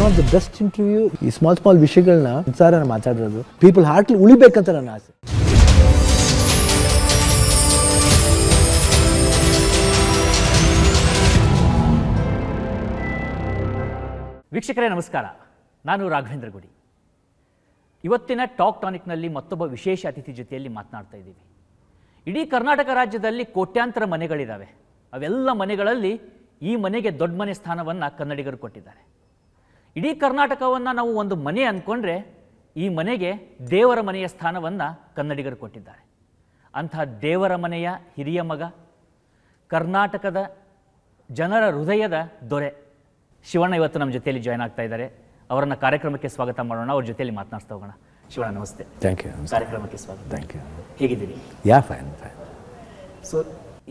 Of the best interview. ಈ small ವಿಷಯಗಳನ್ನ ಸಾರ ಮಾತಾಡಿರೋದು ಪೀಪಲ್ ಹಾರ್ಟ್ಲಿ ಉಳಿಬೇಕಂತ ನನ್ನ ಆಸೆ. ವೀಕ್ಷಕರೇ ನಮಸ್ಕಾರ, ನಾನು ರಾಘವೇಂದ್ರ ಗುಡಿ. ಇವತ್ತಿನ ಟಾಕ್ ಟಾನಿಕ್ನಲ್ಲಿ ಮತ್ತೊಬ್ಬ ವಿಶೇಷ ಅತಿಥಿ ಜೊತೆಯಲ್ಲಿ ಮಾತನಾಡ್ತಾ ಇದ್ದೀವಿ. ಇಡೀ ಕರ್ನಾಟಕ ರಾಜ್ಯದಲ್ಲಿ ಕೋಟ್ಯಾಂತರ ಮನೆಗಳಿದ್ದಾವೆ. ಅವೆಲ್ಲ ಮನೆಗಳಲ್ಲಿ ಈ ಮನೆಗೆ ದೊಡ್ಡ ಮನೆ ಸ್ಥಾನವನ್ನು ಕನ್ನಡಿಗರು ಕೊಟ್ಟಿದ್ದಾರೆ. ಇಡೀ ಕರ್ನಾಟಕವನ್ನು ನಾವು ಒಂದು ಮನೆ ಅಂದ್ಕೊಂಡ್ರೆ ಈ ಮನೆಗೆ ದೇವರ ಮನೆಯ ಸ್ಥಾನವನ್ನು ಕನ್ನಡಿಗರು ಕೊಟ್ಟಿದ್ದಾರೆ. ಅಂಥ ದೇವರ ಮನೆಯ ಹಿರಿಯ ಮಗ, ಕರ್ನಾಟಕದ ಜನರ ಹೃದಯದ ದೊರೆ ಶಿವಣ್ಣ ಇವತ್ತು ನಮ್ಮ ಜೊತೆಯಲ್ಲಿ ಜಾಯ್ನ್ ಆಗ್ತಾ ಇದ್ದಾರೆ. ಅವರನ್ನು ಕಾರ್ಯಕ್ರಮಕ್ಕೆ ಸ್ವಾಗತ ಮಾಡೋಣ, ಅವ್ರ ಜೊತೆಯಲ್ಲಿ ಮಾತನಾಡ್ತಾ ಹೋಗೋಣ. ಶಿವಣ್ಣ ನಮಸ್ತೆ. Thank you. ಕಾರ್ಯಕ್ರಮಕ್ಕೆ ಸ್ವಾಗತ. Thank you. ಹೇಗಿದ್ದೀರಿ? ಫೈನ್. ಸೊ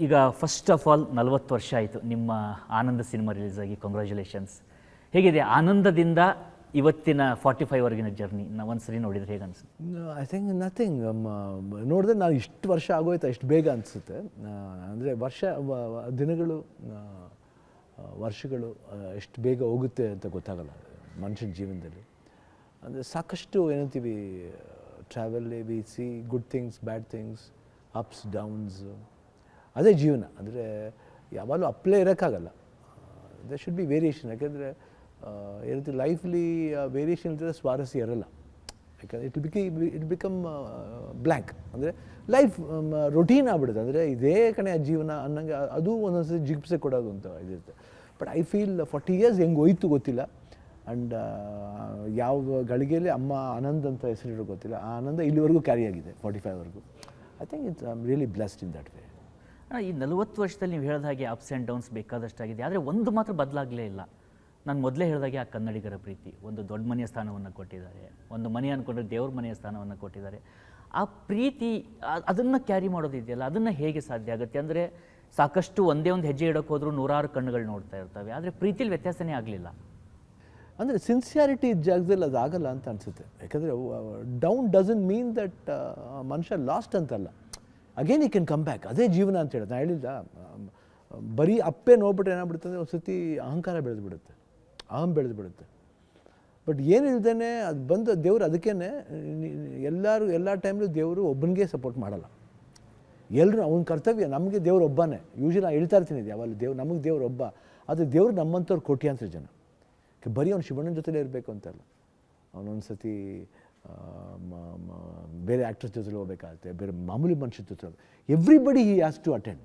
ಈಗ ಫಸ್ಟ್ ಆಫ್ ಆಲ್ 40 ವರ್ಷ ಆಯಿತು ನಿಮ್ಮ ಆನಂದ ಸಿನಿಮಾ ರಿಲೀಸ್ ಆಗಿ. ಕಂಗ್ರ್ಯಾಚುಲೇಷನ್ಸ್. ಹೇಗಿದೆ ಆನಂದದಿಂದ ಇವತ್ತಿನ 45ವರೆಗಿನ ಜರ್ನಿ? ನಾವು ಒಂದ್ಸರಿ ನೋಡಿದ್ರೆ ಹೇಗೆ ಅನ್ಸುತ್ತೆ? I think nothing. ನೋಡಿದ್ರೆ ನಾವು ಇಷ್ಟು ವರ್ಷ ಆಗೋಯ್ತು ಅಷ್ಟು ಬೇಗ ಅನಿಸುತ್ತೆ. ಅಂದರೆ ದಿನಗಳು ವರ್ಷಗಳು ಎಷ್ಟು ಬೇಗ ಹೋಗುತ್ತೆ ಅಂತ ಗೊತ್ತಾಗಲ್ಲ ಮನುಷ್ಯನ ಜೀವನದಲ್ಲಿ. ಅಂದರೆ ಸಾಕಷ್ಟು ಏನಂತೀವಿ, ಟ್ರಾವೆಲ್ಲಿ we see good things, bad things, ups downs. ಅದೇ ಜೀವನ. ಅಂದರೆ ಯಾವಾಗಲೂ ಅಪ್ಲೇ ಇರೋಕ್ಕಾಗಲ್ಲ. They should be variation. ಯಾಕೆಂದರೆ ಏನಂತೀವಿ, ಲೈಫ್ಲಿ ವೇರಿಯೇಷನ್ ಇದ್ದರೆ ಸ್ವಾರಸ್ಯ ಇರಲ್ಲ. ಯಾಕಂದರೆ ಇಟ್ ಬಿಕಮ್ ಬ್ಲ್ಯಾಂಕ್. ಅಂದರೆ ಲೈಫ್ ರೊಟೀನ್ ಆಗ್ಬಿಡುತ್ತೆ. ಅಂದರೆ ಇದೇ ಕಣೆ ಜೀವನ ಅನ್ನಂಗೆ ಅದು ಒಂದೊಂದ್ಸರಿ ಜಿಗುಪ್ಸೆ ಕೊಡೋದು ಅಂತ ಇದಿರುತ್ತೆ. ಬಟ್ ಐ ಫೀಲ್ 40 ಇಯರ್ಸ್ ಹೆಂಗೆ ಹೋಯ್ತು ಗೊತ್ತಿಲ್ಲ. ಆ್ಯಂಡ್ ಯಾವ ಗಳಿಗೆಯಲ್ಲಿ ಅಮ್ಮ ಆನಂದ್ ಅಂತ ಹೆಸರಿಡೋ ಗೊತ್ತಿಲ್ಲ. ಆ ಆನಂದ ಇಲ್ಲಿವರೆಗೂ ಕ್ಯಾರಿ ಆಗಿದೆ 45ವರೆಗೂ. I think I am really blessed in that way. ಈ 40 ವರ್ಷದಲ್ಲಿ ನೀವು ಹೇಳಿದ ಹಾಗೆ ಅಪ್ಸ್ ಆ್ಯಂಡ್ ಡೌನ್ಸ್ ಬೇಕಾದಷ್ಟಾಗಿದೆ. ಆದರೆ ಒಂದು ಮಾತ್ರ ಬದಲಾಗಲೇ ಇಲ್ಲ. ನಾನು ಮೊದಲೇ ಹೇಳಿದಾಗೆ ಆ ಕನ್ನಡಿಗರ ಪ್ರೀತಿ. ಒಂದು ದೊಡ್ಡ ಮನೆಯ ಸ್ಥಾನವನ್ನು ಕೊಟ್ಟಿದ್ದಾರೆ, ಒಂದು ಮನೆ ಅಂದ್ಕೊಂಡ್ರೆ ದೇವ್ರ ಮನೆಯ ಸ್ಥಾನವನ್ನು ಕೊಟ್ಟಿದ್ದಾರೆ. ಆ ಪ್ರೀತಿ ಅದನ್ನು ಕ್ಯಾರಿ ಮಾಡೋದಿದೆಯಲ್ಲ, ಅದನ್ನು ಹೇಗೆ ಸಾಧ್ಯ ಆಗುತ್ತೆ? ಅಂದರೆ ಸಾಕಷ್ಟು ಒಂದೇ ಒಂದು ಹೆಜ್ಜೆ ಇಡೋಕೆ ಹೋದ್ರೂ 100 ಕಣ್ಣುಗಳು ನೋಡ್ತಾ ಇರ್ತವೆ, ಆದರೆ ಪ್ರೀತಿಲಿ ವ್ಯತ್ಯಾಸನೇ ಆಗಲಿಲ್ಲ. ಅಂದರೆ ಸಿನ್ಸಿಯಾರಿಟಿ ಜಾಗದಲ್ಲಿ ಅದು ಆಗಲ್ಲ ಅಂತ ಅನಿಸುತ್ತೆ. ಯಾಕಂದರೆ ಡೌನ್ ಡಸಂಟ್ ಮೀನ್ ದಟ್ ಮನುಷ್ಯ ಲಾಸ್ಟ್ ಅಂತಲ್ಲ. ಅಗೇನ್ ಈ ಕ್ಯಾನ್ ಕಮ್ ಬ್ಯಾಕ್. ಅದೇ ಜೀವನ ಅಂತ ಹೇಳೋದು. ನಾನು ಹೇಳಿಲ್ಲ, ಬರೀ ಅಪ್ಪೇ ನೋಡ್ಬಿಟ್ರೆ ಏನಾಗ್ಬಿಡುತ್ತೆ ಅಂದರೆ ಒಂದು ಸತಿ ಅಹಂಕಾರ ಬೆಳೆದ್ಬಿಡುತ್ತೆ, ಅಹಂ ಬೆಳೆದ್ಬಿಡುತ್ತೆ. ಬಟ್ ಏನಿಲ್ದೇ ಅದು ಬಂದು ದೇವರು ಅದಕ್ಕೇ ಎಲ್ಲ ಟೈಮ್ಲೂ ದೇವರು ಒಬ್ಬನಿಗೆ ಸಪೋರ್ಟ್ ಮಾಡಲ್ಲ. ಎಲ್ಲರೂ ಅವನ ಕರ್ತವ್ಯ. ನಮಗೆ ದೇವ್ರು ಒಬ್ಬನೇ. ಯೂಶ್ವಲಿ ನಾನು ಹೇಳ್ತಾ ಇರ್ತೀನಿ ಇದು ಯಾವಾಗ, ನಮಗೆ ದೇವ್ರು ಒಬ್ಬ. ಆದರೆ ದೇವ್ರು ನಮ್ಮಂಥವ್ರು ಕೋಟ್ಯಾಂತರ ಜನ. ಬರೀ ಅವ್ನು ಶಿವಣ್ಣನ ಜೊತೆಲೇ ಇರಬೇಕು ಅಂತಲ್ಲ. ಅವನೊಂದು ಸತಿ ಬೇರೆ ಆ್ಯಕ್ಟರ್ಸ್ ಜೊತೆಲಿ ಹೋಗ್ಬೇಕಾಗುತ್ತೆ, ಬೇರೆ ಮಾಮೂಲಿ ಮನುಷ್ಯರ ಜೊತೆ. Everybody he has to attend.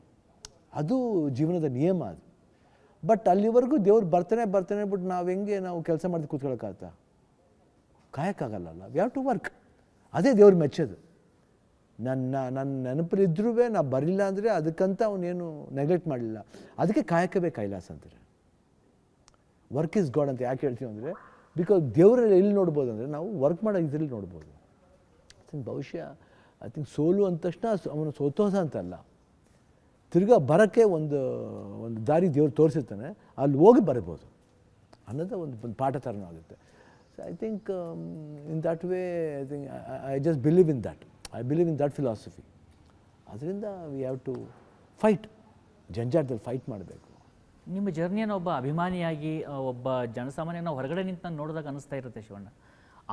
ಅದು ಜೀವನದ ನಿಯಮ ಅದು. ಬಟ್ ಅಲ್ಲಿವರೆಗೂ ದೇವ್ರು ಬರ್ತಾನೆ ಬಿಟ್ಟು ನಾವು ಕೆಲಸ ಮಾಡಿ ಕೂತ್ಕೊಳ್ಳೋಕ್ಕಾಗತ್ತಾ? ಕಾಯಕ್ಕಾಗಲ್ಲ. We have to work. ಅದೇ ದೇವ್ರು ಮೆಚ್ಚೋದು. ನನ್ನ ನೆನಪಲ್ಲಿದ್ದರೂ ನಾ ಬರಲಿಲ್ಲ ಅಂದರೆ ಅದಕ್ಕಂತ ಅವನೇನು ನೆಗ್ಲೆಕ್ಟ್ ಮಾಡಲಿಲ್ಲ. ಅದಕ್ಕೆ ಕಾಯಕವೇ ಕೈಲಾಸ ಅಂತಾರೆ. ವರ್ಕ್ ಇಸ್ ಗಾಡ್ ಅಂತ ಯಾಕೆ ಹೇಳ್ತೀವಿ ಅಂದರೆ, ಬಿಕಾಸ್ ದೇವರಲ್ಲಿ ಎಲ್ಲಿ ನೋಡ್ಬೋದು ಅಂದರೆ ನಾವು ವರ್ಕ್ ಮಾಡೋ ಇದರಲ್ಲಿ ನೋಡ್ಬೋದು. ಬಹುಶಃ ಐ ಥಿಂಕ್ ಸೋಲು ಅಂದ ತಕ್ಷಣ ಅವನು ಸೋತೋದ ಅಂತಲ್ಲ, ತಿರ್ಗಾ ಬರೋಕ್ಕೆ ಒಂದು ದಾರಿ ದೇವ್ರು ತೋರಿಸಿರ್ತಾನೆ, ಅಲ್ಲಿ ಹೋಗಿ ಬರಬೋದು ಅನ್ನೋದು ಒಂದು ಪಾಠ ಥರನೂ ಆಗುತ್ತೆ. So I think in that way I think I just believe in that. I believe in that philosophy. ಅದರಿಂದ ವಿ ಹ್ಯಾವ್ ಟು ಫೈಟ್. ಜಂಜಾಟದಲ್ಲಿ ಫೈಟ್ ಮಾಡಬೇಕು. ನಿಮ್ಮ ಜರ್ನಿಯನ್ನು ಒಬ್ಬ ಅಭಿಮಾನಿಯಾಗಿ, ಒಬ್ಬ ಜನಸಾಮಾನ್ಯ ನಾವು ಹೊರಗಡೆ ನಿಂತು ನಾನು ನೋಡಿದಾಗ ಅನ್ನಿಸ್ತಾ ಇರುತ್ತೆ ಶಿವಣ್ಣ,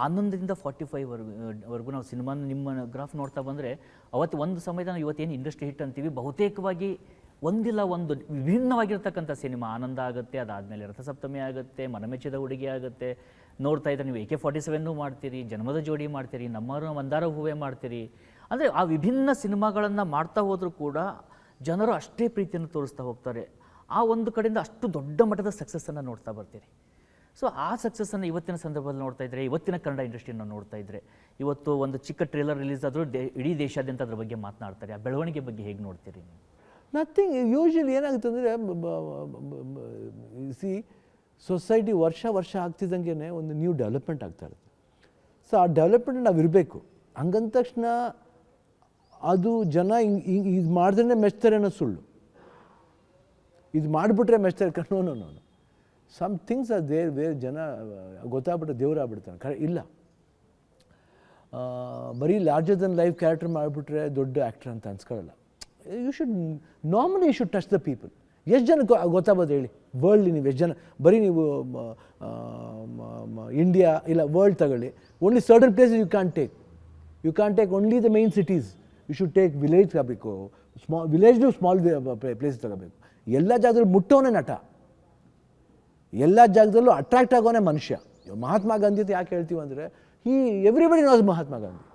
ಆನಂದದಿಂದ 45ವರೆಗೂ ನಾವು ಸಿನಿಮಾ ನಿಮ್ಮ ಗ್ರಾಫ್ ನೋಡ್ತಾ ಬಂದರೆ, ಅವತ್ತು ಒಂದು ಸಮಯದಲ್ಲಿ ಇವತ್ತೇನು ಇಂಡಸ್ಟ್ರಿ ಹಿಟ್ ಅಂತೀವಿ, ಬಹುತೇಕವಾಗಿ ಒಂದಿಲ್ಲ ಒಂದು ವಿಭಿನ್ನವಾಗಿರ್ತಕ್ಕಂಥ ಸಿನಿಮಾ ಆನಂದ ಆಗುತ್ತೆ, ಅದಾದಮೇಲೆ ರಥಸಪ್ತಮಿ ಆಗುತ್ತೆ, ಮನಮೆಚ್ಚಿದ ಹುಡುಗಿ ಆಗುತ್ತೆ. ನೋಡ್ತಾ ಇದ್ದರೆ ನೀವು AK-47 ಮಾಡ್ತೀರಿ, ಜನ್ಮದ ಜೋಡಿ ಮಾಡ್ತೀರಿ, ನಮ್ಮರು ಮಂದಾರ ಹೂವೇ ಮಾಡ್ತೀರಿ. ಅಂದರೆ ಆ ವಿಭಿನ್ನ ಸಿನಿಮಾಗಳನ್ನು ಮಾಡ್ತಾ ಹೋದರೂ ಕೂಡ ಜನರು ಅಷ್ಟೇ ಪ್ರೀತಿಯನ್ನು ತೋರಿಸ್ತಾ ಹೋಗ್ತಾರೆ. ಆ ಒಂದು ಕಡೆಯಿಂದ ಅಷ್ಟು ದೊಡ್ಡ ಮಟ್ಟದ ಸಕ್ಸಸ್ಸನ್ನು ನೋಡ್ತಾ ಬರ್ತೀರಿ. ಸೊ ಆ ಸಕ್ಸಸ್ಸನ್ನು ಇವತ್ತಿನ ಸಂದರ್ಭದಲ್ಲಿ ನೋಡ್ತಾ ಇದ್ದರೆ, ಇವತ್ತಿನ ಕನ್ನಡ ಇಂಡಸ್ಟ್ರಿಯನ್ನು ನೋಡ್ತಾ ಇದ್ದರೆ, ಇವತ್ತು ಒಂದು ಚಿಕ್ಕ ಟ್ರೇಲರ್ ರಿಲೀಸ್ ಆದರೂ ಇಡೀ ದೇಶಾದ್ಯಂತ ಅದ್ರ ಬಗ್ಗೆ ಮಾತನಾಡ್ತಾರೆ. ಆ ಬೆಳವಣಿಗೆ ಬಗ್ಗೆ ಹೇಗೆ ನೋಡ್ತೀರಿ ನೀವು? ನಥಿಂಗ್. ಯೂಶ್ವಲಿ ಏನಾಗುತ್ತೆ ಅಂದರೆ, ಸಿ ಸೊಸೈಟಿ ವರ್ಷ ಆಗ್ತಿದ್ದಂಗೆ ಒಂದು ನ್ಯೂ ಡೆವಲಪ್ಮೆಂಟ್ ಆಗ್ತಾ ಇರುತ್ತೆ. ಸೊ ಆ ಡೆವಲಪ್ಮೆಂಟ್ ನಾವು ಇರಬೇಕು. ಹಂಗಂದ ತಕ್ಷಣ ಅದು ಜನ ಇದು ಮಾಡಿದ್ರೆ ಮೆಚ್ತಾರೆ ಅನ್ನೋ ಸುಳ್ಳು. ಇದು ಮಾಡಿಬಿಟ್ರೆ ಮೆಚ್ತಾರೆ no. Some things are there where ಜನ ಗೊತ್ತಾಗ್ಬಿಟ್ರೆ ದೇವ್ರು ಆಗ್ಬಿಡ್ತಾನೆ. ಇಲ್ಲ, ಬರೀ ಲಾರ್ಜರ್ ದನ್ ಲೈಫ್ ಕ್ಯಾರೆಕ್ಟರ್ ಮಾಡಿಬಿಟ್ರೆ ದೊಡ್ಡ ಆ್ಯಕ್ಟರ್ ಅಂತ ಅನ್ಸ್ಕೊಳ್ಳಲ್ಲ. You should touch the people. ಎಷ್ಟು ಜನ ಗೊತ್ತಾಗ್ಬೋದು ಹೇಳಿ? ವರ್ಲ್ಡ್ ನೀವು ಎಷ್ಟು ಜನ, ಬರೀ ನೀವು ಇಂಡಿಯಾ ಇಲ್ಲ ವರ್ಲ್ಡ್ ತಗೊಳ್ಳಿ, only certain places you can take only the main cities. You should take village ತಗೋಬೇಕು, ವಿಲೇಜ್ನು ಸ್ಮಾಲ್ ಪ್ಲೇಸ್ ತಗೋಬೇಕು. ಎಲ್ಲ ಜಾಗದಲ್ಲೂ ಮುಟ್ಟೋನೇ ನಟ, ಎಲ್ಲ ಜಾಗದಲ್ಲೂ ಅಟ್ರಾಕ್ಟ್ ಆಗೋನೇ ಮನುಷ್ಯ. ಮಹಾತ್ಮ ಗಾಂಧಿ ಅಂತ ಯಾಕೆ ಹೇಳ್ತೀವಿ ಅಂದರೆ everybody knows Mahatma Gandhi,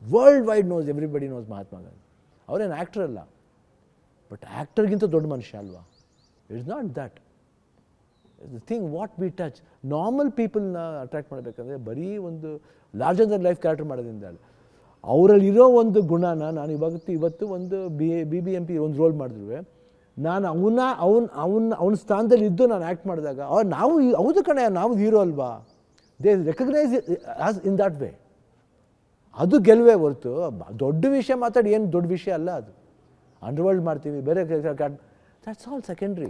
world wide knows, everybody knows Mahatma Gandhi. ಅವರೇನು ಆ್ಯಕ್ಟರ್ ಅಲ್ಲ, ಬಟ್ ಆ್ಯಕ್ಟರ್ಗಿಂತ ದೊಡ್ಡ ಮನುಷ್ಯ ಅಲ್ವಾ? It's not that the thing what we touch. Normal ಪೀಪಲ್ನ ಅಟ್ರಾಕ್ಟ್ ಮಾಡಬೇಕಂದ್ರೆ ಬರೀ ಒಂದು ಲಾರ್ಜರ್ ದನ್ ಲೈಫ್ ಕ್ಯಾರೆಕ್ಟರ್ ಮಾಡೋದ್ರಿಂದ ಅಲ್ಲ, ಅವರಲ್ಲಿರೋ ಒಂದು ಗುಣನ ನಾನು ಇವತ್ತು ಒಂದು BBMP ಒಂದು ರೋಲ್ ಮಾಡಿದ್ರು, ನಾನು ಅವನ ಸ್ಥಾನದಲ್ಲಿ ಇದ್ದು ನಾನು ಆ್ಯಕ್ಟ್ ಮಾಡಿದಾಗ ನಾವು ಹೌದು ಕಣೆ, ನಾವು ಹೀರೋ ಅಲ್ವಾ, they recognise as in that way. ಅದು ಗೆಲುವೇ ಹೊರತು ದೊಡ್ಡ ವಿಷಯ ಮಾತಾಡಿ ಏನು ದೊಡ್ಡ ವಿಷಯ ಅಲ್ಲ ಅದು. ಅಂಡರ್ವರ್ಲ್ಡ್ ಮಾಡ್ತೀವಿ, ಬೇರೆ that's all secondary.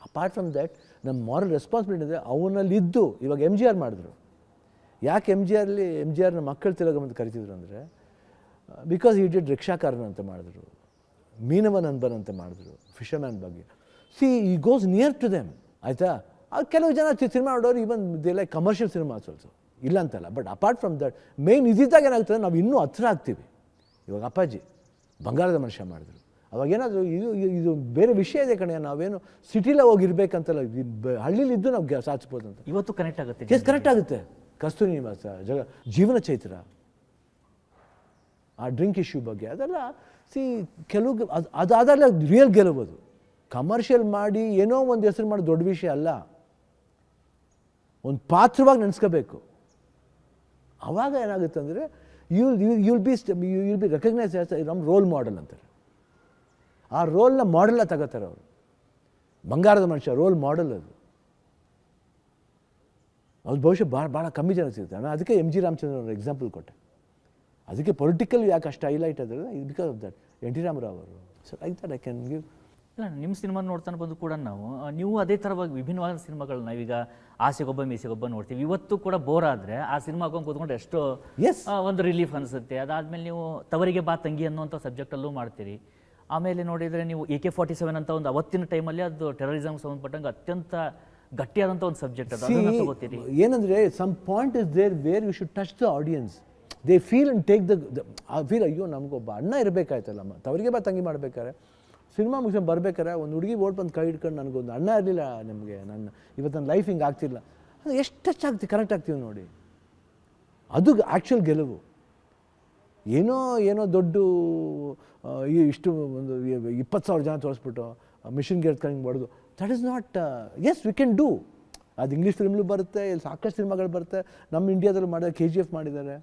Apart from that ನಮ್ಮ ಮಾರಲ್ ರೆಸ್ಪಾನ್ಸಿಬಿಲಿಟಿ ಇದೆ ಅವನಲ್ಲಿದ್ದು. ಇವಾಗ MGR ಮಾಡಿದ್ರು. ಯಾಕೆ MGRನ ಮಕ್ಕಳ ತಿಲಕ ಅಂತ ಕರಿತಿದ್ರು ಅಂದರೆ, ಬಿಕಾಸ್ ಈ ಡಿಡ್ ರಿಕ್ಷಾಕಾರನ ಅಂತ ಮಾಡಿದ್ರು, ಮೀನವನ್ ಅನ್ಬನ್ ಅಂತ ಮಾಡಿದ್ರು, ಫಿಶರ್ಮ್ಯಾನ್ ಬಗ್ಗೆ. ಈ ಗೋಸ್ ನಿಯರ್ ಟು ದೆಮ್, ಆಯಿತಾ? ಕೆಲವು ಜನ ಸಿನಿಮಾ ನೋಡೋರು even they like commercial cinemas also, ಇಲ್ಲ ಅಂತಲ್ಲ. But apart from that main ಇದ್ದಾಗ ಏನಾಗ್ತದೆ, ನಾವು ಇನ್ನೂ ಹತ್ರ ಆಗ್ತೀವಿ. ಇವಾಗ ಅಪ್ಪಾಜಿ ಬಂಗಾರದ ಮನುಷ್ಯ ಮಾಡಿದ್ರು, ಅವಾಗೇನಾದರೂ ಇದು ಬೇರೆ ವಿಷಯ ಇದೆ ಕಣೆ, ನಾವೇನು ಸಿಟಿಲೇ ಹೋಗಿರ್ಬೇಕಂತಲ್ಲ, ಹಳ್ಳಿಲಿದ್ದು ನಾವು ಸಾಧಿಸ್ಬೋದು ಅಂತ. ಇವತ್ತು ಕನೆಕ್ಟ್ ಆಗುತ್ತೆ, ಕನೆಕ್ಟ್ ಆಗುತ್ತೆ. ಕಸ್ತೂರಿ ನಿವಾಸ, ಜೀವನ ಚೈತ್ರ, ಆ ಡ್ರಿಂಕ್ ಇಶ್ಯೂ ಬಗ್ಗೆ ಅದೆಲ್ಲ ಕೆಲವು ಅದಾದಲ್ಲ ರಿಯಲ್ ಗೆಲುವುದು. ಕಮರ್ಷಿಯಲ್ ಮಾಡಿ ಏನೋ ಒಂದು ಹೆಸರು ಮಾಡಿ ದೊಡ್ಡ ವಿಷಯ ಅಲ್ಲ, ಒಂದು ಪಾತ್ರವಾಗಿ ನೆನೆಸ್ಕೋಬೇಕು. ಆವಾಗ ಏನಾಗುತ್ತೆ ಅಂದರೆ ಯುಲ್ ಬಿ ರೆಕಗ್ನೈಸ್ ನಮ್ಮ ರೋಲ್ ಮಾಡೆಲ್ ಅಂತಾರೆ. ಆ ರೋಲ್ನ ಮಾಡೆಲ್ಲ ತಗೋತಾರೆ ಅವರು. ಬಂಗಾರದ ಮನುಷ್ಯ ರೋಲ್ ಮಾಡೆಲ್ ಅದು ಬಹುಶಃ ಭಾಳ ಕಮ್ಮಿ ಜನ ಸಿಗುತ್ತೆ. ನಾನು ಅದಕ್ಕೆ MG ರಾಮಚಂದ್ರ ಅವ್ರ ಎಕ್ಸಾಂಪಲ್ ಕೊಟ್ಟೆ. ಅದಕ್ಕೆ ಪೊಲಿಟಿಕಲ್ ಯಾಕೆ ಅಷ್ಟು ಹೈಲೈಟ್ ಆದರೆ because of that NT Rama Rao ಅವರು. So like that I can give. ಇಲ್ಲ, ನಿಮ್ಮ ಸಿನಿಮಾ ನೋಡ್ತಾನೆ ಬಂದು ಕೂಡ ನೀವು ಅದೇ ಥರವಾಗಿ ವಿಭಿನ್ನವಾದ ಸಿನಿಮಾಗಳು ನಾವೀಗ ಆಸೆಗೊಬ್ಬ ಮೀಸೆಗೊಬ್ಬ ನೋಡ್ತೀವಿ. ಇವತ್ತು ಕೂಡ ಬೋರ್ ಆದರೆ ಆ ಸಿನಿಮಾ ಹಾಕೊಂಡು ಕೂತ್ಕೊಂಡು ಎಷ್ಟೋ ಒಂದು ರಿಲೀಫ್ ಅನಿಸುತ್ತೆ. ಅದಾದಮೇಲೆ ನೀವು ತವರಿಗೆ ಬಾ ತಂಗಿ ಅನ್ನುವಂಥ ಸಬ್ಜೆಕ್ಟಲ್ಲೂ ಮಾಡ್ತೀರಿ. ಆಮೇಲೆ ನೋಡಿದರೆ ನೀವು AK-47 ಅಂತ ಒಂದು ಅವತ್ತಿನ ಟೈಮಲ್ಲಿ ಅದು ಟೆರರಿಸಮ್ಗೆ ಸಂಬಂಧಪಟ್ಟಂಗೆ ಅತ್ಯಂತ ಗಟ್ಟಿಯಾದಂಥ ಒಂದು ಸಬ್ಜೆಕ್ಟ್ ಅದು, ಅದನ್ನು ತಗೋತೀರಿ. ಏನಂದರೆ some point is there where you should touch the audience. They feel and take the feel. ಅಯ್ಯೋ ನಮಗೊಬ್ಬ ಅಣ್ಣ ಇರಬೇಕಾಯ್ತಲ್ಲ, ತವರಿಗೆ ಬಾ ತಂಗಿ ಮಾಡ್ಬೇಕಾರೆ, ಸಿನಿಮಾ ಮುಗಿಸ್ಕೊಂಡು ಬರ್ಬೇಕಾರೆ ಒಂದು ಹುಡುಗಿ ಓಟ್ ಬಂದು ಕೈ ಹಿಡ್ಕೊಂಡು ನನಗೊಂದು ಅಣ್ಣ ಇರಲಿಲ್ಲ ನಿಮಗೆ, ಇವತ್ತು ನನ್ನ ಲೈಫ್ ಹಿಂಗೆ ಆಗ್ತಿಲ್ಲ, ಅದು ಎಷ್ಟು ಟಚ್ ಆಗ್ತೀವಿ, ಕನೆಕ್ಟ್ ಆಗ್ತೀವಿ ನೋಡಿ. ಅದು ಆ್ಯಕ್ಚುಯಲ್ ಗೆಲುವು. ಏನೋ ದೊಡ್ಡ ಇಷ್ಟು ಒಂದು 20,000 ಜನ ತೋರಿಸ್ಬಿಟ್ಟು ಮಿಷನ್ ಗೇರ್ ಕಂಗೆ ಹೊಡೆದು, that is not. As we can do. ಅದು ಇಂಗ್ಲೀಷ್ ಫಿಲ್ಮ್ಲು ಬರುತ್ತೆ, ಇಲ್ಲಿ ಸಾಕಷ್ಟು ಸಿನಿಮಾಗಳು ಬರುತ್ತೆ. ನಮ್ಮ ಇಂಡಿಯಾದಲ್ಲೂ ಮಾಡಿದ್ದಾರೆ, KGF ಮಾಡಿದ್ದಾರೆ.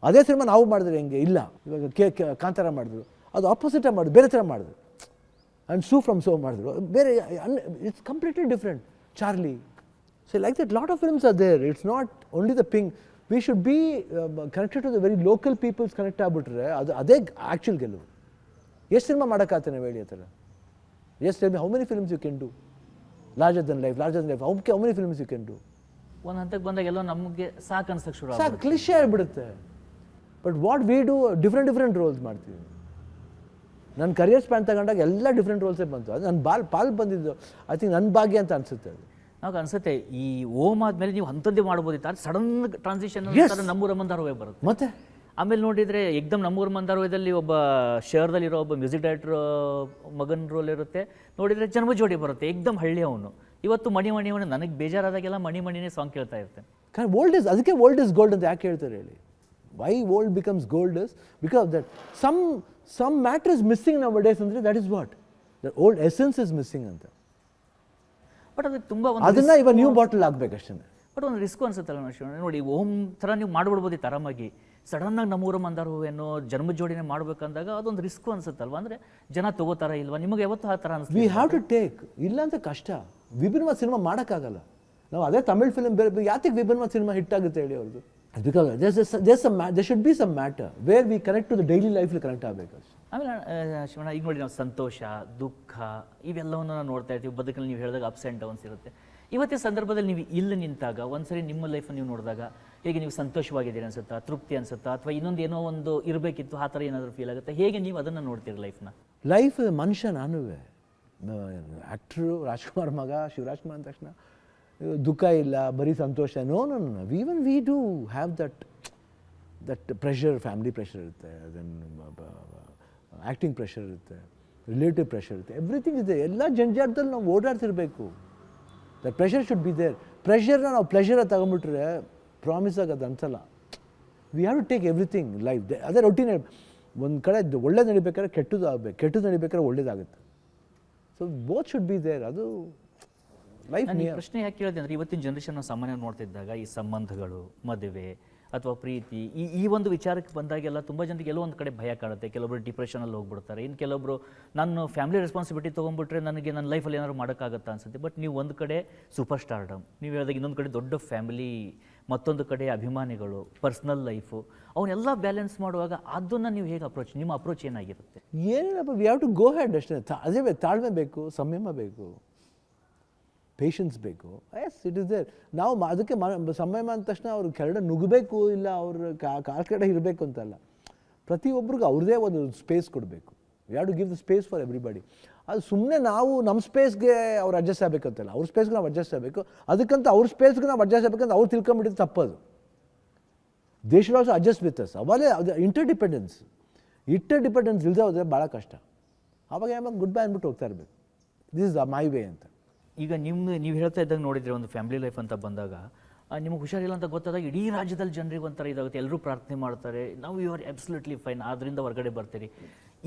ಅದೇ ಸಿನಿಮಾ ನಾವು ಮಾಡಿದ್ರೆ ಹೆಂಗೆ? ಇಲ್ಲ. ಇವಾಗ ಕಾಂತಾರ ಮಾಡಿದ್ರು, ಅದು ಆಪೋಸಿಟಾಗಿ ಮಾಡಿದ್ರು, ಬೇರೆ ಥರ ಮಾಡಿದ್ರು. ಆ್ಯಂಡ್ ಸೂ ಫ್ರಮ್ ಸೋ ಮಾಡಿದ್ರು, ಬೇರೆ. It's completely different. Charlie. So like that lot of films are there. It's not only the ping. We should be connected to the very local peoples. Connect ಆಗಿಬಿಟ್ರೆ ಅದೇ actual ಗೆಲುವು. ಎಷ್ಟು cinema ಮಾಡೋಕ್ಕಾಗ್ತದೆ ನಾವು ಹೇಳಿ ಆ ಥರ? Yes tell me how many films you can do? Larger than life how many films you can do? ಒಂದು ಹಂತಕ್ಕೆ ಬಂದಾಗ ಎಲ್ಲೋ ನಮಗೆ ಸಾಕು ಅನ್ಸಕ್ಕೆ ಶುರು ಸಾಕು, ಕ್ಲಿಷೆ ಆಗಿಬಿಡುತ್ತೆ. But what we do different rolls ಮಾಡ್ತೀವಿ. ನನ್ನ ಕರಿಯರ್ ಸ್ಪ್ಯಾನ್ ತಗೊಂಡಾಗ ಎಲ್ಲ ಡಿಫ್ರೆಂಟ್ ರೋಲ್ಸೇ ಬಂತು. ಅದು ನನ್ನ ಪಾಲ್ ಬಂದಿದ್ದು ಐ ಥಿಂಕ್ ನನ್ನ ಭಾಗ್ಯ ಅಂತ ಅನಿಸುತ್ತೆ. ಅದು ಆಗ ಅನ್ಸುತ್ತೆ ಈ ಓಮ್ ಆದಮೇಲೆ ನೀವು ಅಂಥದ್ದೇ ಮಾಡ್ಬೋದಿತ್ತು. ಅದು ಸಡನ್ ಟ್ರಾನ್ಸಿಷನ್ ನಮ್ಮೂರ ಮಂದಾರವೇ ಬರುತ್ತೆ. ಮತ್ತೆ ಆಮೇಲೆ ನೋಡಿದರೆ ಏಕ್ದಮ್ ನಮ್ಮೂರ ಮಂದಾರವದಲ್ಲಿ ಒಬ್ಬ ಶಹರದಲ್ಲಿರೋ ಒಬ್ಬ ಮ್ಯೂಸಿಕ್ ಡೈರೆಕ್ಟರ್ ಮಗನ ರೋಲ್ ಇರುತ್ತೆ. ನೋಡಿದರೆ ಜನ್ಮ ಜೋಡಿ ಬರುತ್ತೆ, ಏಕ್ದಮ್ ಹಳ್ಳಿ ಅವನು. ಇವತ್ತು ಮಣಿ ನನಗೆ ಬೇಜಾರಾದಾಗೆಲ್ಲ ಮಣಿನೇ ಸಾಂಗ್ ಕೇಳ್ತಾ ಇರ್ತೇನೆ. ಓಲ್ಡ್ ಇಸ್, ಅದಕ್ಕೆ ಓಲ್ಡ್ ಇಸ್ ಗೋಲ್ಡ್ ಅಂತ ಯಾಕೆ ಹೇಳ್ತಾರೆ ಹೇಳಿ? Why old becomes gold is because of that some matter is missing nowadays ಅಂದ್ರೆ that is what the old essence is missing ಅಂತ. ಬಟ್ ಅದು ತುಂಬ ಅದನ್ನ ಇವಾಗ ನ್ಯೂ ಬಾಟಲ್ ಆಗಬೇಕಷ್ಟೇ. ಬಟ್ ಒಂದು ರಿಸ್ಕ್ ಅನ್ಸುತ್ತಲ್ಲ ನೋಡಿ, ಓಮ್ ಥರ ನೀವು ಮಾಡ್ಬಿಡ್ಬೋದಿತ್ತು ಆರಾಮಾಗಿ. ಸಡನ್ನಾಗಿ ನಮ್ಮೂರ ಮಂದಾರ ಹೂವೇನೋ ಜನ್ಮ ಜೋಡಿನೇ ಮಾಡ್ಬೇಕಂದಾಗ ಅದೊಂದು ರಿಸ್ಕ್ ಅನ್ಸುತ್ತಲ್ವ? ಅಂದರೆ ಜನ ತಗೋತಾರ ಇಲ್ವಾ? ನಿಮಗೆ ಯಾವತ್ತೂ ಆ ಥರ ಅನ್ಸುತ್ತೆ? We have to take. ಇಲ್ಲ ಅಂತ ಕಷ್ಟ. ವಿಭಿನ್ನವಾದ ಸಿನಿಮಾ ಮಾಡೋಕ್ಕಾಗಲ್ಲ ನಾವು. ಅದೇ ತಮಿಳ್ ಫಿಲ್ಮ್ ಬೇರೆ ಯಾತಿಗೆ ವಿಭಿನ್ನವಾದ ಸಿನಿಮಾ ಹಿಟ್ ಆಗುತ್ತೆ ಹೇಳಿ ಅವ್ರದ್ದು? Because there should be some matter where we connect to the daily life. Connect ಆಗಬೇಕು. ಆಮೇಲೆ ಶಿವಣ್ಣ, ಈಗ ನೋಡಿ ನಾವು ಸಂತೋಷ, ದುಃಖ ಇವೆಲ್ಲವನ್ನು ನಾವು ನೋಡ್ತಾ ಇರ್ತೀವಿ ಬದುಕಲ್ಲಿ. ನೀವು ಹೇಳಿದಾಗ ಅಪ್ಸ್ ಆ್ಯಂಡ್ ಡೌನ್ಸ್ ಇರುತ್ತೆ. ಇವತ್ತಿನ ಸಂದರ್ಭದಲ್ಲಿ ನೀವು ಇಲ್ಲಿ ನಿಂತಾಗ ಒಂದ್ಸರಿ ನಿಮ್ಮ ಲೈಫನ್ನು ನೀವು ನೋಡಿದಾಗ ಹೇಗೆ ನೀವು ಸಂತೋಷವಾಗಿದ್ದೀರಿ ಅನ್ಸುತ್ತಾ, ತೃಪ್ತಿ ಅನ್ಸುತ್ತಾ, ಅಥವಾ ಇನ್ನೊಂದು ಏನೋ ಒಂದು ಇರಬೇಕಿತ್ತು ಆ ಥರ ಏನಾದರೂ ಫೀಲ್ ಆಗುತ್ತೆ? ಹೇಗೆ ನೀವು ಅದನ್ನು ನೋಡ್ತೀರಿ ಲೈಫ್ನ? ಲೈಫ್ ಮನುಷ್ಯ, ಆ್ಯಕ್ಟ್ರು ರಾಜ್ಕುಮಾರ್ ಮಗ ಶಿವರಾಜ್ ಕುಮಾರ್ ಅಂದ ತಕ್ಷಣ ದುಃಖ ಇಲ್ಲ, ಬರೀ ಸಂತೋಷ. No no no, even we do have that pressure, family pressure ಇರುತ್ತೆ, ದೆನ್ ಆ್ಯಕ್ಟಿಂಗ್ ಪ್ರೆಷರ್ ಇರುತ್ತೆ, ರಿಲೇಟಿವ್ ಪ್ರೆಷರ್ ಇರುತ್ತೆ, ಎವ್ರಿಥಿಂಗ್ ಇದೆ. ಎಲ್ಲ ಜಂಜಾಟದಲ್ಲಿ ನಾವು ಓಡಾಡ್ತಿರ್ಬೇಕು. That pressure should be there. ಪ್ರೆಷರ್ನ ನಾವು ಪ್ಲೆಷರಾಗಿ ತಗೊಂಬಿಟ್ರೆ ಪ್ರಾಮಿಸ್ ಆಗೋದು ಅನ್ಸಲ್ಲ. We have to take everything life. ಅದೇ ರೊಟೀನ್. ಒಂದು ಕಡೆ ಒಳ್ಳೇದು ನಡಿಬೇಕಾದ್ರೆ ಕೆಟ್ಟದ್ದು ಆಗಬೇಕು, ಕೆಟ್ಟದ್ದು ನಡಿಬೇಕಾದ್ರೆ ಒಳ್ಳೇದಾಗುತ್ತೆ. So both should be there. ಅದು ಲೈಫ್. ಪ್ರಶ್ನೆ ಯಾಕೆ ಕೇಳಿದೆ ಅಂದರೆ ಇವತ್ತಿನ ಜನ್ರೇಷನ್ ನಾವು ಸಾಮಾನ್ಯ ನೋಡ್ತಿದ್ದಾಗ ಈ ಸಂಬಂಧಗಳು, ಮದುವೆ ಅಥವಾ ಪ್ರೀತಿ, ಈ ಒಂದು ವಿಚಾರಕ್ಕೆ ಬಂದಾಗೆಲ್ಲ ತುಂಬ ಜನರಿಗೆ ಎಲ್ಲೋ ಒಂದು ಕಡೆ ಭಯ ಕಾಡುತ್ತೆ. ಕೆಲವೊಬ್ರು ಡಿಪ್ರೆಷನಲ್ಲಿ ಹೋಗ್ಬಿಡ್ತಾರೆ, ಇನ್ನು ಕೆಲವೊಬ್ರು ನಾನು ಫ್ಯಾಮಿಲಿ ರೆಸ್ಪಾನ್ಸಿಬಿಲಿಟಿ ತೊಗೊಂಡ್ಬಿಟ್ರೆ ನನಗೆ ನನ್ನ ಲೈಫಲ್ಲಿ ಏನಾದ್ರು ಮಾಡೋಕ್ಕಾಗತ್ತಾ ಅನ್ಸುತ್ತೆ. ಬಟ್ ನೀವು ಒಂದು ಕಡೆ ಸೂಪರ್ ಸ್ಟಾರ್ಡಮ್, ನೀವು ಹೇಳಿದಾಗ ಇನ್ನೊಂದು ಕಡೆ ದೊಡ್ಡ ಫ್ಯಾಮಿಲಿ, ಮತ್ತೊಂದು ಕಡೆ ಅಭಿಮಾನಿಗಳು, ಪರ್ಸ್ನಲ್ ಲೈಫು, ಅವನ್ನೆಲ್ಲ ಬ್ಯಾಲೆನ್ಸ್ ಮಾಡುವಾಗ ಅದನ್ನು ನೀವು ಹೇಗೆ ಅಪ್ರೋಚ್, ನಿಮ್ಮ ಅಪ್ರೋಚ್ ಏನಾಗಿರುತ್ತೆ? ಏನಿಲ್ಲಪ್ಪ, we have to go had ಅಷ್ಟೇ. ಅದೇ ತಾಳ್ಮೆ ಬೇಕು, ಸಂಯಮ ಬೇಕು, ಪೇಷನ್ಸ್ ಬೇಕು. Yes, it is there. ನಾವು ಅದಕ್ಕೆ ಸಂಯಮ ಅಂದ ತಕ್ಷಣ ಅವ್ರು ಕೆರಡೆ ನುಗ್ಗಬೇಕು, ಇಲ್ಲ ಅವ್ರ ಕಾಲ ಕಡೆ ಇರಬೇಕು ಅಂತಲ್ಲ. ಪ್ರತಿಯೊಬ್ಬರಿಗೂ ಅವ್ರದ್ದೇ ಒಂದು ಸ್ಪೇಸ್ ಕೊಡಬೇಕು. We have to give the space for everybody. ಅದು ಸುಮ್ಮನೆ ನಾವು ನಮ್ಮ ಸ್ಪೇಸ್ಗೆ ಅವ್ರು ಅಡ್ಜಸ್ಟ್ ಆಗಬೇಕಂತಲ್ಲ, ಅವ್ರ ಸ್ಪೇಸ್ಗೆ ನಾವು ಅಡ್ಜಸ್ಟ್ ಆಗಬೇಕು. ಅದಕ್ಕಂತ ಅವ್ರ ಸ್ಪೇಸ್ಗೆ ನಾವು ಅಡ್ಜಸ್ಟ್ ಆಗಬೇಕಂತ ಅವ್ರು ತಿಳ್ಕೊಂಬಿಟ್ಟಿದ್ದು ತಪ್ಪದು. They should also adjust with us. ಅವಾಗಲೇ ಅದು ಇಂಟರ್ಡಿಪೆಂಡೆನ್ಸ್ ಇಲ್ಲದೆ ಹೋದರೆ ಭಾಳ ಕಷ್ಟ. ಅವಾಗ ಯಾವಾಗ ಗುಡ್ ಬೈ ಅಂದ್ಬಿಟ್ಟು ಹೋಗ್ತಾ ಇರಬೇಕು. ದಿಸ್ ಇಸ್ ಮೈ ವೇ ಅಂತ. ಈಗ ನೀವು ಹೇಳ್ತಾ ಇದ್ದಾಗ ನೋಡಿದರೆ ಒಂದು ಫ್ಯಾಮಿಲಿ ಲೈಫ್ ಅಂತ ಬಂದಾಗ ನಿಮಗೆ ಹುಷಾರಿಲ್ಲ ಅಂತ ಗೊತ್ತಾದಾಗ ಇಡೀ ರಾಜ್ಯದಲ್ಲಿ ಜನರಿಗೆ ಒಂಥರ ಇದಾಗುತ್ತೆ, ಎಲ್ಲರೂ ಪ್ರಾರ್ಥನೆ ಮಾಡ್ತಾರೆ, ನಾವು ಯು ಆರ್ ಅಬ್ಸಲ್ಯೂಟ್ಲಿ ಫೈನ್, ಅದರಿಂದ ಹೊರಗಡೆ ಬರ್ತೀರಿ.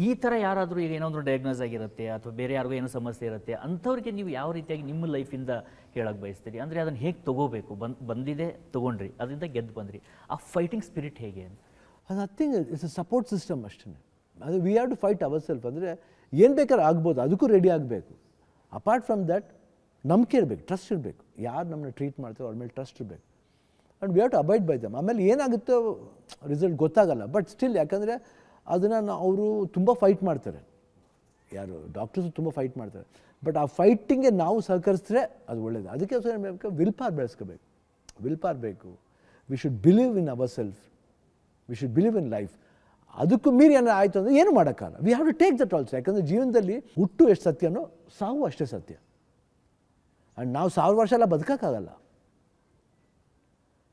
ಈ ಥರ ಯಾರಾದರೂ ಈಗ ಏನೋ ಒಂದು ಡಯಾಗ್ನೋಸ್ ಆಗಿರುತ್ತೆ ಅಥವಾ ಬೇರೆ ಯಾರಿಗೂ ಏನೋ ಸಮಸ್ಯೆ ಇರುತ್ತೆ, ಅಂಥವ್ರಿಗೆ ನೀವು ಯಾವ ರೀತಿಯಾಗಿ ನಿಮ್ಮ ಲೈಫಿಂದ ಹೇಳಕ್ಕೆ ಬಯಸ್ತೀರಿ? ಅಂದರೆ ಅದನ್ನು ಹೇಗೆ ತೊಗೋಬೇಕು? ಬಂದಿದೆ, ತೊಗೊಂಡ್ರಿ, ಅದರಿಂದ ಗೆದ್ದು ಬಂದ್ರಿ, ಆ ಫೈಟಿಂಗ್ ಸ್ಪಿರಿಟ್ ಹೇಗೆ ಅಂತ? ಅದು nothing, it's a support system ಅಷ್ಟೇ. ಅದು we have to fight our self. ಅಂದರೆ ಏನು ಬೇಕಾದ್ರೆ ಆಗ್ಬೋದು, ಅದಕ್ಕೂ ರೆಡಿ ಆಗಬೇಕು. ಅಪಾರ್ಟ್ ಫ್ರಮ್ ದಟ್ ನಂಬಿಕೆ ಇರಬೇಕು, ಟ್ರಸ್ಟ್ ಇರಬೇಕು. ಯಾರು ನಮ್ಮನ್ನ ಟ್ರೀಟ್ ಮಾಡ್ತಾರೋ ಅವ್ರ ಮೇಲೆ ಟ್ರಸ್ಟ್ ಇರಬೇಕು. And we have to abide by them. ಆಮೇಲೆ ಏನಾಗುತ್ತೋ ರಿಸಲ್ಟ್ ಗೊತ್ತಾಗಲ್ಲ, ಬಟ್ ಸ್ಟಿಲ್, ಯಾಕಂದರೆ ಅದನ್ನು ಅವರು ತುಂಬ ಫೈಟ್ ಮಾಡ್ತಾರೆ, ಯಾರು ಡಾಕ್ಟರ್ಸು ತುಂಬ ಫೈಟ್ ಮಾಡ್ತಾರೆ. ಬಟ್ ಆ ಫೈಟಿಂಗ್ಗೆ ನಾವು ಸಹಕರಿಸಿದ್ರೆ ಅದು ಒಳ್ಳೆಯದು. ಅದಕ್ಕೆ ಏನು ಬೇಕು, ವಿಲ್ ಪವರ್ ಬೆಳೆಸ್ಕೋಬೇಕು. ವಿಲ್ ಪವರ್ ಬೇಕು. We should believe in our self, we should believe in life. ಅದಕ್ಕೂ ಮೀರಿ ಏನಾರು ಆಯಿತು ಅಂದರೆ ಏನು ಮಾಡೋಕ್ಕಲ್ಲ. We have to take that also. ಯಾಕಂದರೆ ಜೀವನದಲ್ಲಿ ಹುಟ್ಟು ಎಷ್ಟು ಸತ್ಯನೋ ಸಾವು ಅಷ್ಟೇ ಸತ್ಯ. ಆ್ಯಂಡ್ ನಾವು 1000 ವರ್ಷ ಎಲ್ಲ ಬದುಕೋಕ್ಕಾಗಲ್ಲ.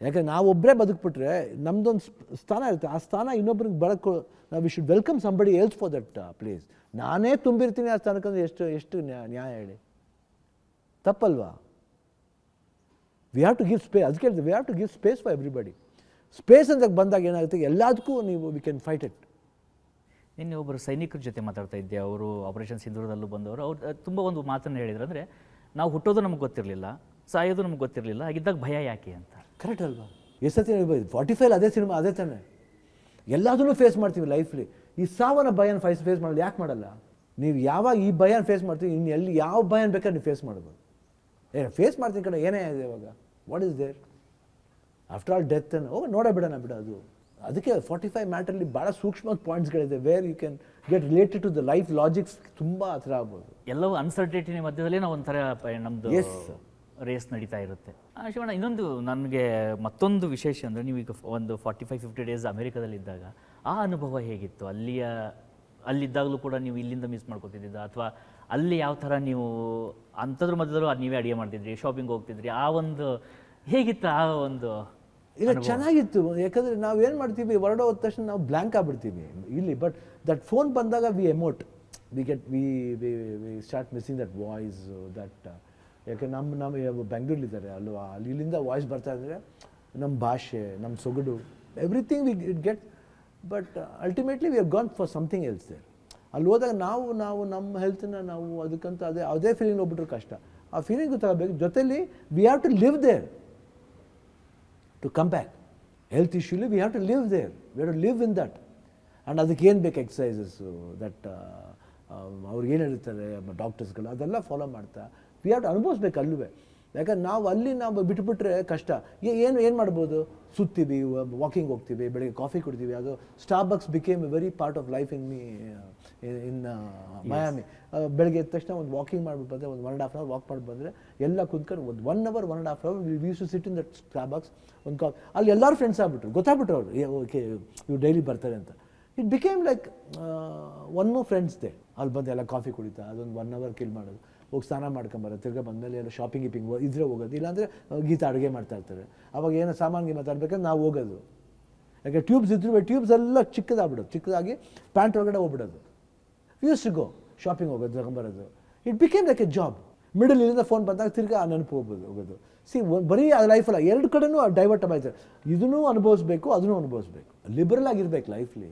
ಯಾಕಂದರೆ ನಾವೊಬ್ಬರೇ ಬದುಕ್ಬಿಟ್ರೆ ನಮ್ಮದೊಂದು ಸ್ಥಾನ ಇರುತ್ತೆ, ಆ ಸ್ಥಾನ ಇನ್ನೊಬ್ರಿಗೆ ಬರೋಕ್ಕೆ ನಾವು we should welcome somebody else for that place. ನಾನೇ ತುಂಬಿರ್ತೀನಿ ಆ ಸ್ಥಾನಕ್ಕಂದ್ರೆ ಎಷ್ಟು ನ್ಯಾಯ ಹೇಳಿ? ತಪ್ಪಲ್ವಾ? We have to give space. ಅದಕ್ಕೆ we have to give space for everybody. Space ಅಂತ ಬಂದಾಗ ಏನಾಗುತ್ತೆ, ಎಲ್ಲದಕ್ಕೂ ನೀವು ವಿ ಕ್ಯಾನ್ ಫೈಟ್ ಇಟ್. ನಿನ್ನೆ ಒಬ್ಬರು ಸೈನಿಕರ ಜೊತೆ ಮಾತಾಡ್ತಾ ಇದ್ದೆ, ಅವರು ಆಪರೇಷನ್ ಸಿಂಧೂರದಲ್ಲೂ ಬಂದವರು. ಅವ್ರು ತುಂಬ ಒಂದು ಮಾತನ್ನು ಹೇಳಿದ್ರು, ಅಂದರೆ ನಾವು ಹುಟ್ಟೋದು ನಮ್ಗೆ ಗೊತ್ತಿರಲಿಲ್ಲ, ಸಾಯೋದು ನಮ್ಗೆ ಗೊತ್ತಿರಲಿಲ್ಲ, ಹಾಗಿದ್ದಾಗ ಭಯ ಯಾಕೆ ಅಂತ. ಕರೆಕ್ಟ್ ಅಲ್ವಾ? ಎಷ್ಟೊತ್ತಿ 45 ಅದೇ ಸಿನಿಮಾ, ಅದೇ ತಾನೆ. ಎಲ್ಲದನ್ನೂ ಫೇಸ್ ಮಾಡ್ತೀವಿ ಲೈಫ್ಲಿ. ಈ ಸಾವನ್ನ ಭಯನ ಫೇಸ್ ಮಾಡೋದು ಯಾಕೆ ಮಾಡಲ್ಲ? ನೀವು ಯಾವಾಗ ಈ ಭಯನ ಫೇಸ್ ಮಾಡ್ತೀವಿ, ಇನ್ನು ಎಲ್ಲಿ ಯಾವ ಭಯನ ಬೇಕಾದ್ರೆ ನೀವು ಫೇಸ್ ಮಾಡ್ಬೋದು. ಫೇಸ್ ಮಾಡ್ತೀನಿ ಕಡೆ ಏನೇ ಇದೆ ಇವಾಗ, what is there after all death ಅನ್ನು ನೋಡೇ ಬಿಡೋಣ ಬಿಡೋದು. ಅದಕ್ಕೆ 45 ಮ್ಯಾಟ್ರಲ್ಲಿ ಭಾಳ ಸೂಕ್ಷ್ಮ ಪಾಯಿಂಟ್ಸ್ಗಳಿದೆ, where you can get related to the life logics. ತುಂಬ ಹತ್ರ ಆಗ್ಬೋದು. ಎಲ್ಲವೂ ಅನ್ಸರ್ಟನಿಟಿ ಮಧ್ಯದಲ್ಲೇ ನಾವು ಒಂಥರ ನಮ್ಮದು ರೇಸ್ ನಡೀತಾ ಇರುತ್ತೆ. ಶಿವಣ್ಣ, ಇನ್ನೊಂದು ನನಗೆ ಮತ್ತೊಂದು ವಿಶೇಷ ಅಂದರೆ, ನೀವೀಗ ಒಂದು 45-50 ಡೇಸ್ ಅಮೇರಿಕಾದಲ್ಲಿದ್ದಾಗ ಆ ಅನುಭವ ಹೇಗಿತ್ತು? ಅಲ್ಲಿದ್ದಾಗಲೂ ಕೂಡ ನೀವು ಇಲ್ಲಿಂದ ಮಿಸ್ ಮಾಡ್ಕೊತಿದ್ದ, ಅಥವಾ ಅಲ್ಲಿ ಯಾವ ಥರ ನೀವು ಅಂಥದ್ರ ಮಧ್ಯದಲ್ಲೂ ನೀವೇ ಅಡುಗೆ ಮಾಡ್ತಿದ್ರಿ, ಶಾಪಿಂಗ್ ಹೋಗ್ತಿದ್ರಿ, ಆ ಒಂದು ಹೇಗಿತ್ತು ಆ ಒಂದು? ಇಲ್ಲ, ಚೆನ್ನಾಗಿತ್ತು. ಯಾಕಂದರೆ ನಾವೇನು ಮಾಡ್ತೀವಿ, ಹೊರಡೋ ಹೋದ ತಕ್ಷಣ ನಾವು ಬ್ಲ್ಯಾಂಕ್ ಆಗ್ಬಿಡ್ತೀವಿ ಇಲ್ಲಿ. ಬಟ್ ದಟ್ ಫೋನ್ ಬಂದಾಗ we emote, we start missing that voice, that. ಯಾಕೆ ನಮ್ಮ ಬೆಂಗಳೂರಲ್ಲಿದ್ದಾರೆ ಅಲ್ವಾ, ಇಲ್ಲಿಂದ ವಾಯ್ಸ್ ಬರ್ತಾ ಇದ್ದರೆ ನಮ್ಮ ಭಾಷೆ, ನಮ್ಮ ಸೊಗಡು, everything we it get. But ultimately we are gone for something else there. ಅಲ್ಲಿ ಹೋದಾಗ ನಾವು ನಮ್ಮ ಹೆಲ್ತನ್ನ ನಾವು ಅದಕ್ಕಂತ ಅದೇ ಫೀಲಿಂಗ್ ಹೋಗ್ಬಿಟ್ರೆ ಕಷ್ಟ. ಆ ಫೀಲಿಂಗ್ ಗೊತ್ತಾಗಬೇಕು. ಜೊತೆಲಿ we have to live there to come back. Health ಇಶ್ಯೂಲಿ we have to live there, we have to live in that. And ಅದಕ್ಕೆ ಏನು ಬೇಕು ಎಕ್ಸಸೈಸಸ್ಸು, ದಟ್ ಅವ್ರಿಗೆ ಏನು ಹೇಳ್ತಾರೆ ಡಾಕ್ಟರ್ಸ್ಗಳು, ಅದೆಲ್ಲ ಫಾಲೋ ಮಾಡ್ತಾ ವಿ ಹ್ಯಾವ್ ಟು ಅನುಭವಿಸ್ಬೇಕು ಅಲ್ಲೂ. ಯಾಕಂದ್ರೆ ನಾವು ಬಿಟ್ಬಿಟ್ರೆ ಕಷ್ಟ. ಏನು ಮಾಡ್ಬೋದು, ಸುತ್ತೀವಿ, ವಾಕಿಂಗ್ ಹೋಗ್ತೀವಿ, ಬೆಳಗ್ಗೆ ಕಾಫಿ ಕುಡ್ತೀವಿ. ಅದು Starbucks became a very part of life in Miami. ಬೆಳಗ್ಗೆ ಎದ್ದ ತಕ್ಷಣ ಒಂದು ವಾಕಿಂಗ್ ಮಾಡ್ಬಿಟ್ಟು ಬಂದರೆ, ಒಂದು 1.5 hour ವಾಕ್ ಮಾಡಿ ಬಂದರೆ, ಎಲ್ಲ ಕುತ್ಕೊಂಡು ಒಂದು 1 hour 1.5 hour we use to sit in that Starbucks. ಒಂದು ಅಲ್ಲಿ ಎಲ್ಲರೂ ಫ್ರೆಂಡ್ಸ್ ಆಗ್ಬಿಟ್ರು, ಗೊತ್ತಾಗ್ಬಿಟ್ರು ಅವರು, ಓಕೆ ಇವ್ರು ಡೈಲಿ ಬರ್ತಾರೆ ಅಂತ. It became like one more friends they. ಅಲ್ಲಿ ಬಂದು ಎಲ್ಲ ಕಾಫಿ ಕುಡಿತಾ ಅದೊಂದು 1 hour ಕಿಲ್ ಮಾಡೋದು, ಹೋಗಿ ಸ್ನಾನ ಮಾಡ್ಕೊಂಬರೋದು, ತಿರ್ಗಾ ಬಂದಮೇಲೆ ಎಲ್ಲ ಶಾಪಿಂಗ್ ಗಿಪಿಂಗ್ ಇದ್ರೆ ಹೋಗೋದು, ಇಲ್ಲಾಂದರೆ ಗೀತಾ ಅಡುಗೆ ಮಾಡ್ತಾ ಇರ್ತಾರೆ. ಅವಾಗ ಏನೋ ಸಾಮಾನಿಗೆ ಮಾತಾಡ್ಬೇಕಾದ್ರೆ ನಾವು ಹೋಗೋದು. ಯಾಕೆ ಟ್ಯೂಬ್ಸ್ ಇದ್ರು ಟ್ಯೂಬ್ಸ್ ಎಲ್ಲ ಚಿಕ್ಕದಾಗ್ಬಿಡೋದು, ಚಿಕ್ಕದಾಗಿ ಪ್ಯಾಂಟ್ ಒಳಗಡೆ ಹೋಗ್ಬಿಡೋದು. ಯೂಸ್ ಟು ಗೋ ಶಾಪಿಂಗ್ ಹೋಗೋದು, ತಗೊಂಬರೋದು. It became like a job. Middle ಇಲ್ಲಿಂದ ಫೋನ್ ಬಂದಾಗ ತಿರ್ಗಾ ಆ ನೆನಪು ಹೋಗೋದು. ಬರೀ ಆ ಲೈಫಲ್ಲ 2 ಕಡೆನೂ ಡೈವರ್ಟ್ ಆಯ್ತಾರೆ. ಇದನ್ನೂ ಅನುಭವಿಸ್ಬೇಕು, ಅದನ್ನೂ ಅನುಭವಿಸ್ಬೇಕು. ಲಿಬರಲ್ ಆಗಿರ್ಬೇಕು ಲೈಫ್ಲಿ.